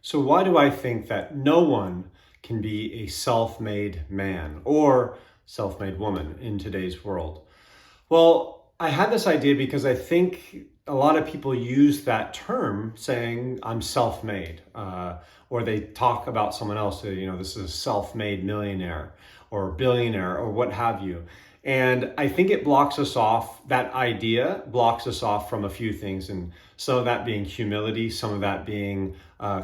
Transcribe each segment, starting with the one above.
So why do I think that no one can be a self-made man or self-made woman in today's world? Well, I had this idea because I think a lot of people use that term saying I'm self-made, or they talk about someone else, this is a self-made millionaire or billionaire or what have you. And I think it blocks us off, that idea blocks us off from a few things. And some of that being humility, some of that being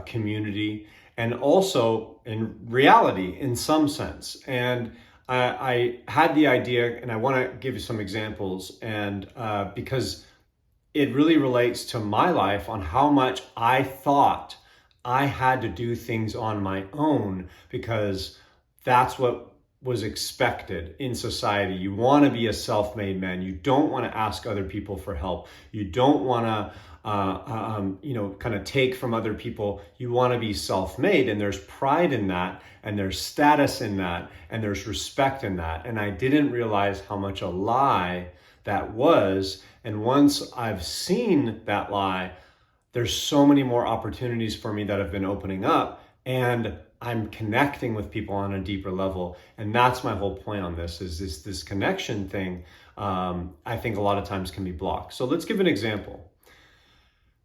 community, and also in reality in some sense. And I had the idea, and I want to give you some examples, and because it really relates to my life on how much I thought I had to do things on my own because that's what was expected in society. You want to be a self-made man. You don't want to ask other people for help. You don't want to kind of take from other people. You want to be self-made, and there's pride in that, and there's status in that, and there's respect in that. And I didn't realize how much a lie that was. And once I've seen that lie, there's so many more opportunities for me that have been opening up, and I'm connecting with people on a deeper level. And that's my whole point on this, is this connection thing, I think a lot of times can be blocked. So let's give an example.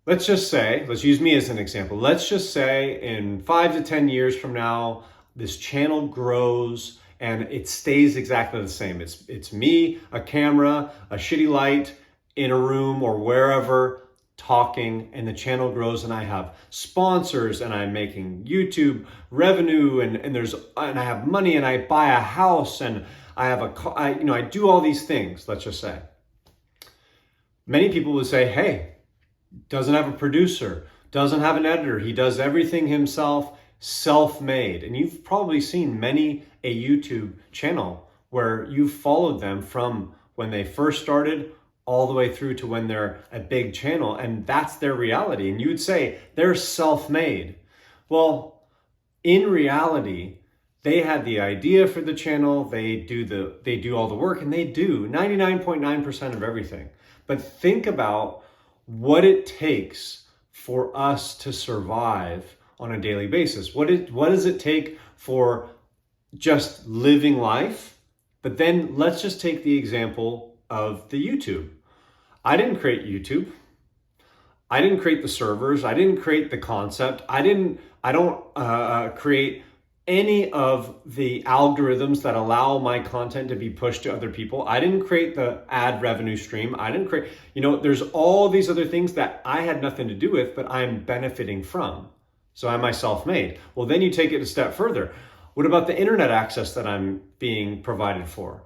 Let's use me as an example. Let's just say in 5 to 10 years from now, this channel grows and it stays exactly the same. It's me, a camera, a shitty light in a room or wherever talking, and the channel grows, and I have sponsors, and I'm making YouTube revenue, and I have money, and I buy a house, and I have I do all these things. Let's just say many people would say, hey, doesn't have a producer, doesn't have an editor, he does everything himself, self-made. And you've probably seen many a YouTube channel where you've followed them from when they first started all the way through to when they're a big channel, and that's their reality. And you would say they're self-made. Well, in reality, they had the idea for the channel, they do all the work, and they do 99.9% of everything. But think about what it takes for us to survive on a daily basis. What does it take for just living life? But then let's just take the example of the YouTube. I didn't create YouTube. I didn't create the servers. I didn't create the concept. I don't create any of the algorithms that allow my content to be pushed to other people. I didn't create the ad revenue stream. I didn't create, there's all these other things that I had nothing to do with, but I'm benefiting from. So am I self-made? Well, then you take it a step further. What about the internet access that I'm being provided for?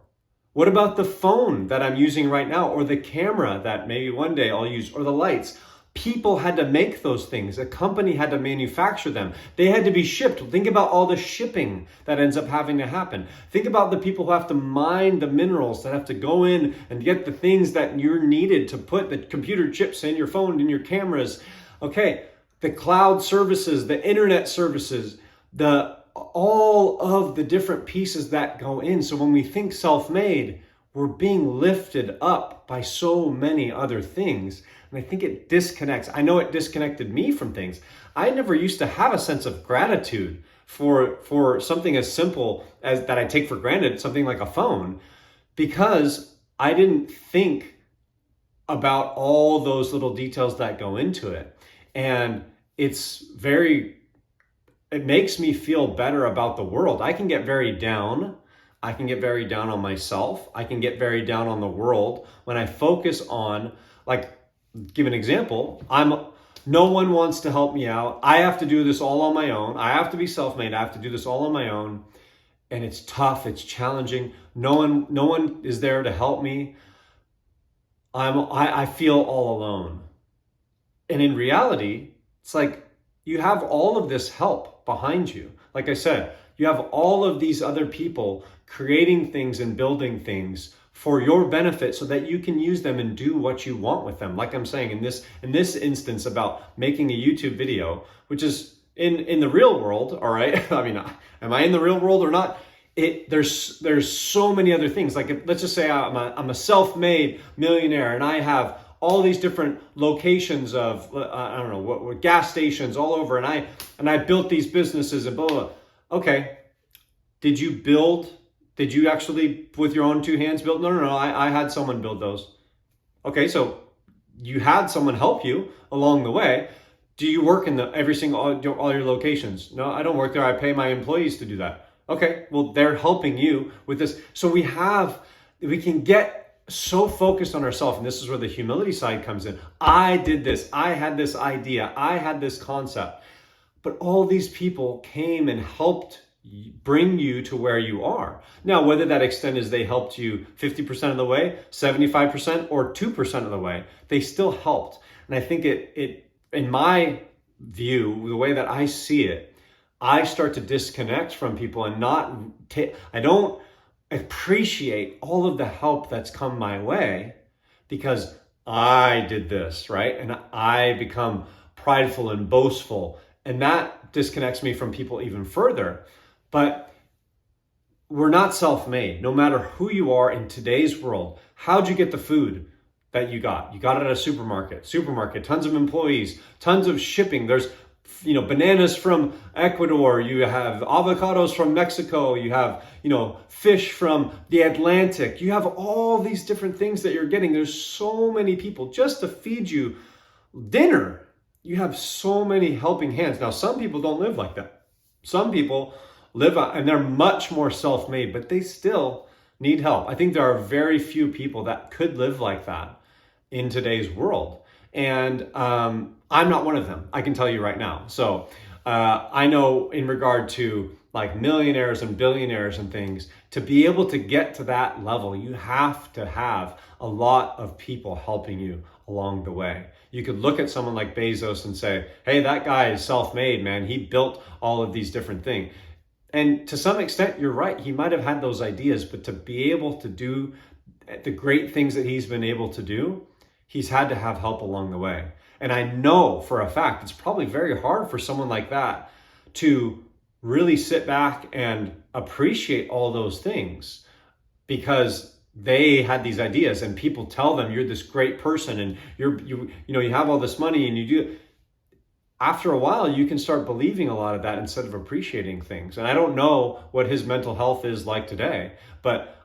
What about the phone that I'm using right now, or the camera that maybe one day I'll use, or the lights? People had to make those things. A company had to manufacture them. They had to be shipped. Think about all the shipping that ends up having to happen. Think about the people who have to mine the minerals, that have to go in and get the things that you're needed to put the computer chips in your phone, in your cameras. Okay, the cloud services, the internet services, all of the different pieces that go in. So when we think self-made, we're being lifted up by so many other things. And I think it disconnects. I know it disconnected me from things. I never used to have a sense of gratitude for something as simple as that I take for granted, something like a phone, because I didn't think about all those little details that go into it. And it makes me feel better about the world. I can get very down. I can get very down on myself. I can get very down on the world when I focus on, give an example, no one wants to help me out. I have to do this all on my own. I have to be self-made. I have to do this all on my own. And it's tough, it's challenging. No one is there to help me. I feel all alone. And in reality, it's like you have all of this help behind you. Like I said, you have all of these other people creating things and building things for your benefit so that you can use them and do what you want with them. Like I'm saying in this instance about making a YouTube video, which is in the real world, all right? I mean, am I in the real world or not? There's so many other things. Like let's just say I'm a self-made millionaire and I have all these different locations of, I don't know, what gas stations all over. And I built these businesses and blah, blah, blah. Okay. Did you actually, with your own two hands, build? No. I had someone build those. Okay. So you had someone help you along the way. Do you work in all your locations? No, I don't work there. I pay my employees to do that. Okay, well, they're helping you with this. So we can get so focused on ourselves, and this is where the humility side comes in. I did this. I had this idea. I had this concept. But all these people came and helped bring you to where you are. Now, whether that extent is they helped you 50% of the way, 75%, or 2% of the way, they still helped. And I think it in my view, the way that I see it, I start to disconnect from people and I don't appreciate all of the help that's come my way because I did this, right? And I become prideful and boastful, and that disconnects me from people even further. But we're not self-made. No matter who you are in today's world, how'd you get the food that you got? You got it at a supermarket, tons of employees, tons of shipping. There's, bananas from Ecuador. You have avocados from Mexico. You have, fish from the Atlantic. You have all these different things that you're getting. There's so many people just to feed you dinner. You have so many helping hands. Now, some people don't live like that. Some people live and they're much more self-made, but they still need help. I think there are very few people that could live like that in today's world. And I'm not one of them, I can tell you right now. So I know in regard to like millionaires and billionaires and things, to be able to get to that level, you have to have a lot of people helping you along the way. You could look at someone like Bezos and say, hey, that guy is self-made, man. He built all of these different things. And to some extent, you're right. He might have had those ideas, but to be able to do the great things that he's been able to do, he's had to have help along the way. And I know for a fact, it's probably very hard for someone like that to really sit back and appreciate all those things because they had these ideas and people tell them you're this great person and you have all this money and you do. After a while, you can start believing a lot of that instead of appreciating things. And I don't know what his mental health is like today, but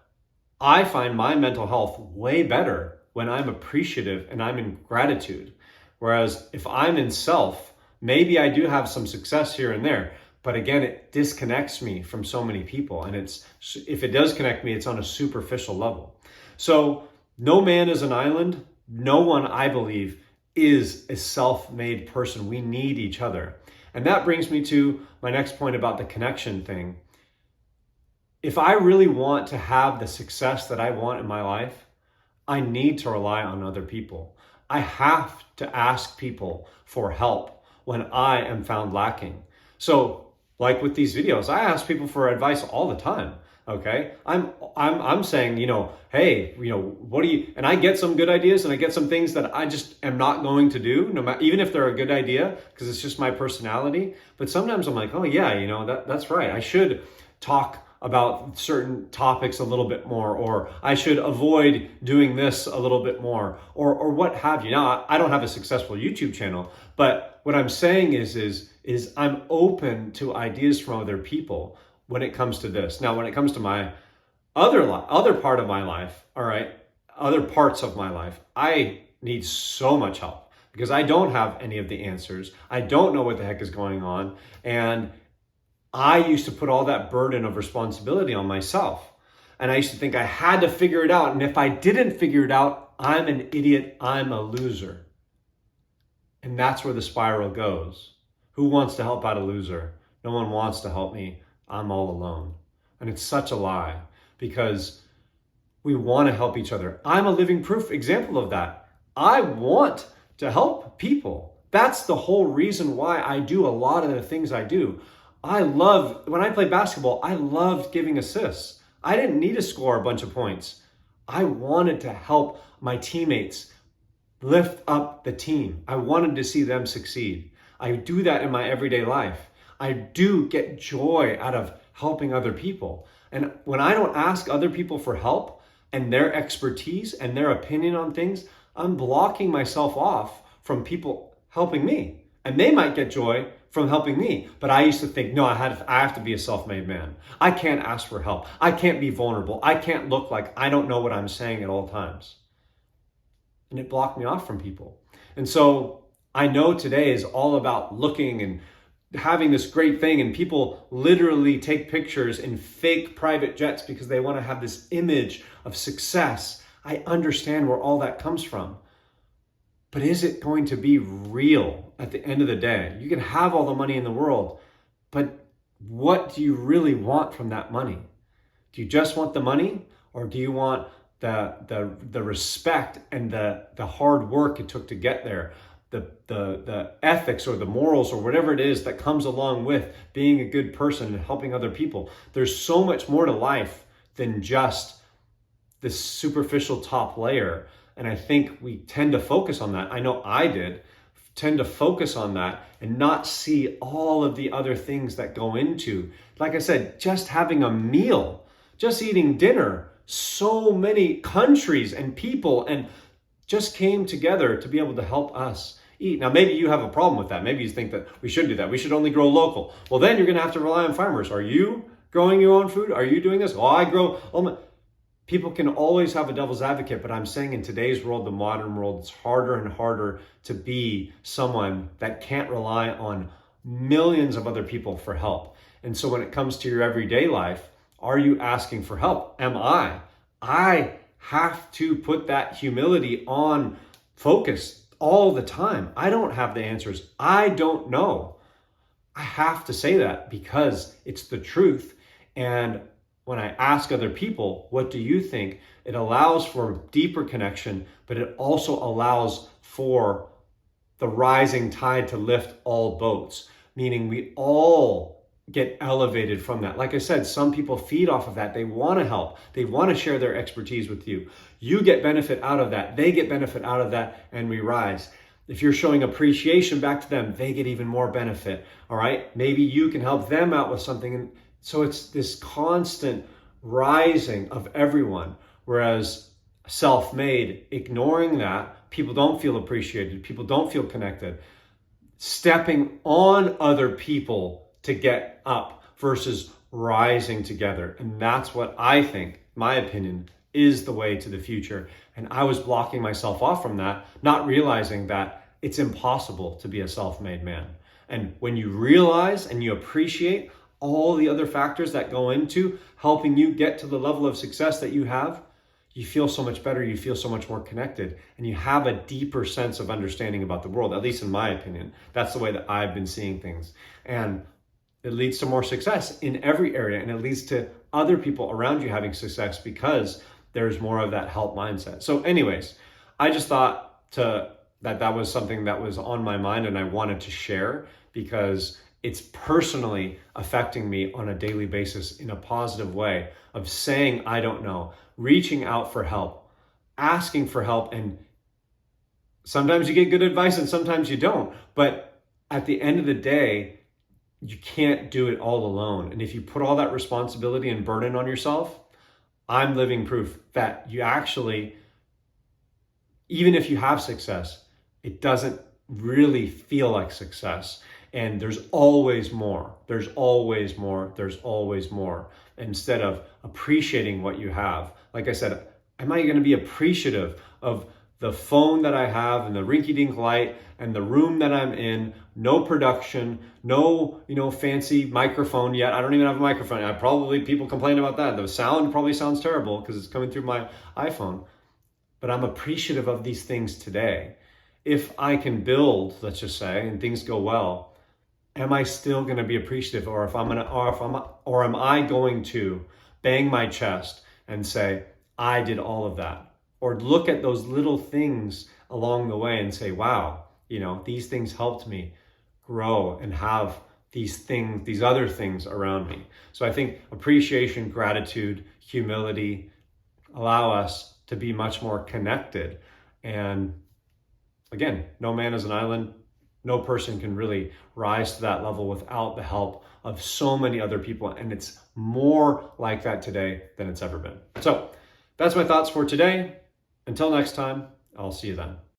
I find my mental health way better when I'm appreciative and I'm in gratitude. Whereas if I'm in self, maybe I do have some success here and there, but again, it disconnects me from so many people. And if it does connect me, it's on a superficial level. So no man is an island. No one, I believe, is a self-made person. We need each other. And that brings me to my next point about the connection thing. If I really want to have the success that I want in my life, I need to rely on other people. I have to ask people for help when I am found lacking. So like with these videos, I ask people for advice all the time. Okay, I'm saying, hey, what do you? And I get some good ideas, and I get some things that I just am not going to do, no matter, even if they're a good idea, because it's just my personality. But sometimes I'm like, oh yeah, that's right. I should talk about certain topics a little bit more, or I should avoid doing this a little bit more, or what have you. Now, I don't have a successful YouTube channel, but what I'm saying is I'm open to ideas from other people when it comes to this. Now, when it comes to my other part of my life, all right, other parts of my life, I need so much help because I don't have any of the answers. I don't know what the heck is going on. And I used to put all that burden of responsibility on myself. And I used to think I had to figure it out. And if I didn't figure it out, I'm an idiot. I'm a loser. And that's where the spiral goes. Who wants to help out a loser? No one wants to help me. I'm all alone. And it's such a lie because we want to help each other. I'm a living proof example of that. I want to help people. That's the whole reason why I do a lot of the things I do. When I played basketball, I loved giving assists. I didn't need to score a bunch of points. I wanted to help my teammates lift up the team. I wanted to see them succeed. I do that in my everyday life. I do get joy out of helping other people. And when I don't ask other people for help and their expertise and their opinion on things, I'm blocking myself off from people helping me. And they might get joy from helping me. But I used to think, no, I have to be a self-made man. I can't ask for help. I can't be vulnerable. I can't look like I don't know what I'm saying at all times. And it blocked me off from people. And so I know today is all about looking and having this great thing, and people literally take pictures in fake private jets because they want to have this image of success. I understand where all that comes from. But is it going to be real at the end of the day? You can have all the money in the world, but what do you really want from that money? Do you just want the money, or do you want the respect and the hard work it took to get there? The ethics or the morals or whatever it is that comes along with being a good person and helping other people. There's so much more to life than just this superficial top layer. And I think we tend to focus on that. I know I tend to focus on that and not see all of the other things that go into, like I said, just having a meal, just eating dinner. So many countries and people and just came together to be able to help us eat. Now, maybe you have a problem with that. Maybe you think that we shouldn't do that. We should only grow local. Well, then you're going to have to rely on farmers. Are you growing your own food? Are you doing this? Oh, I grow. People can always have a devil's advocate, but I'm saying in today's world, the modern world, it's harder and harder to be someone that can't rely on millions of other people for help. And so when it comes to your everyday life, are you asking for help? Am I? I have to put that humility on focus all the time. I don't have the answers. I don't know. I have to say that because it's the truth. And when I ask other people, what do you think? It allows for deeper connection, but it also allows for the rising tide to lift all boats, meaning we all get elevated from that. Like I said, some people feed off of that. They want to help. They want to share their expertise with you. You get benefit out of that. They get benefit out of that, and we rise. If you're showing appreciation back to them, they get even more benefit. All right? Maybe you can help them out with something. And so it's this constant rising of everyone. Whereas self-made, ignoring that, people don't feel appreciated. People don't feel connected. Stepping on other people to get up versus rising together. And that's what I think, my opinion, is the way to the future. And I was blocking myself off from that, not realizing that it's impossible to be a self-made man. And when you realize and you appreciate all the other factors that go into helping you get to the level of success that you have, you feel so much better, you feel so much more connected, and you have a deeper sense of understanding about the world, at least in my opinion. That's the way that I've been seeing things. And it leads to more success in every area, and it leads to other people around you having success because there's more of that help mindset. So anyways, I just thought that was something that was on my mind and I wanted to share because it's personally affecting me on a daily basis in a positive way of saying, I don't know, reaching out for help, asking for help. And sometimes you get good advice and sometimes you don't. But at the end of the day, you can't do it all alone. And if you put all that responsibility and burden on yourself, I'm living proof that you actually, even if you have success, it doesn't really feel like success. And there's always more. There's always more. There's always more. Instead of appreciating what you have. Like I said, am I going to be appreciative of the phone that I have and the rinky-dink light and the room that I'm in? No production, no, fancy microphone yet. I don't even have a microphone. People complain about that. The sound probably sounds terrible because it's coming through my iPhone. But I'm appreciative of these things today. If I can build, let's just say, and things go well, am I still going to be appreciative, or am I going to bang my chest and say, I did all of that? Or look at those little things along the way and say, wow, these things helped me grow and have these other things around me. So I think appreciation, gratitude, humility allow us to be much more connected. And again, no man is an island. No person can really rise to that level without the help of so many other people. And it's more like that today than it's ever been. So that's my thoughts for today. Until next time, I'll see you then.